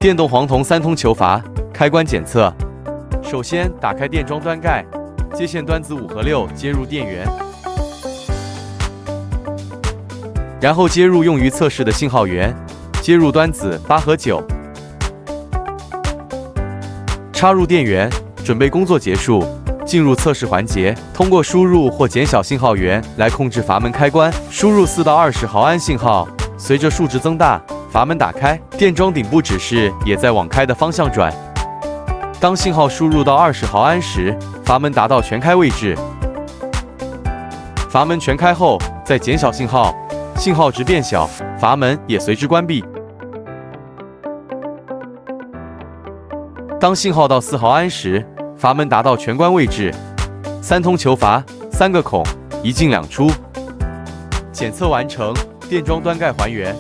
电动黄铜3通球阀开关检测。首先打开电装端盖，接线端子5和6接入电源，然后接入用于测试的信号源，接入端子8和9，插入电源，准备工作结束。 进入测试环节，通过输入或减小信号源来控制阀门开关。输入4到20毫安信号，随着数值增大，阀门打开。电装顶部指示也在往开的方向转。当信号输入到20毫安时，阀门达到全开位置。阀门全开后，再减小信号，信号值变小，阀门也随之关闭。当信号到4毫安时， 阀门达到全关位置，3通球阀，3个孔，1进2出。检测完成，电装端盖还原。